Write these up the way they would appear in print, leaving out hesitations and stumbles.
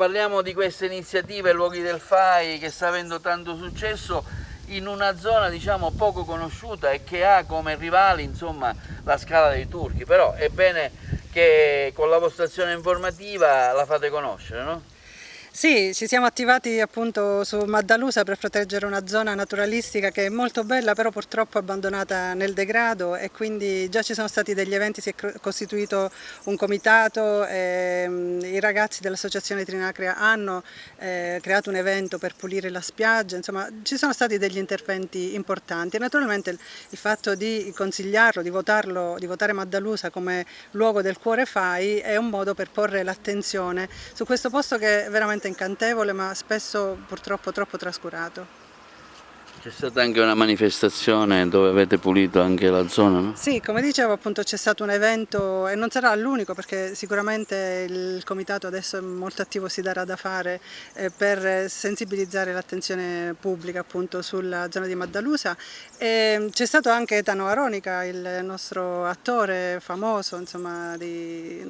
parliamo di queste iniziative, Luoghi del FAI, che sta avendo tanto successo in una zona diciamo poco conosciuta e che ha come rivali insomma la Scala dei Turchi, però è bene che con la vostra azione informativa la fate conoscere, no? Sì, ci siamo attivati appunto su Maddalusa per proteggere una zona naturalistica che è molto bella, però purtroppo abbandonata nel degrado, e quindi già ci sono stati degli eventi, si è costituito un comitato, i ragazzi dell'associazione Trinacria hanno creato un evento per pulire la spiaggia, insomma ci sono stati degli interventi importanti, e naturalmente il fatto di consigliarlo, di votare Maddalusa come luogo del cuore FAI è un modo per porre l'attenzione su questo posto che è veramente incantevole, ma spesso purtroppo troppo trascurato. C'è stata anche una manifestazione dove avete pulito anche la zona, no? Sì, come dicevo appunto c'è stato un evento, e non sarà l'unico perché sicuramente il comitato adesso è molto attivo, si darà da fare per sensibilizzare l'attenzione pubblica appunto sulla zona di Maddalusa. C'è stato anche Etano Aronica, il nostro attore famoso, insomma, di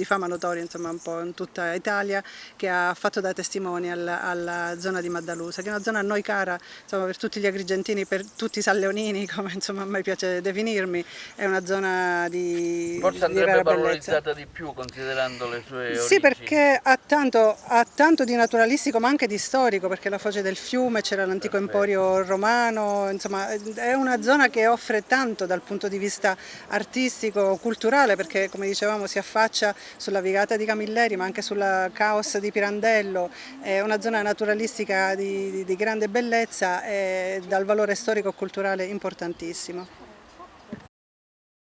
fama notoria insomma, un po' in tutta Italia, che ha fatto da testimone alla zona di Maddalusa, che è una zona a noi cara, insomma, per tutti gli agrigentini, per tutti i salleonini, come insomma a me piace definirmi. È una zona Forse di andrebbe rara bellezza. valorizzata di più considerando le sue Sì, origini. perché ha tanto di naturalistico ma anche di storico, perché alla foce del fiume c'era l'antico emporio romano, insomma è una zona che offre tanto dal punto di vista artistico, culturale, perché come dicevamo si affaccia sulla Vigata di Camilleri ma anche sulla Caos di Pirandello, è una zona naturalistica di grande bellezza e dal valore storico-culturale importantissimo.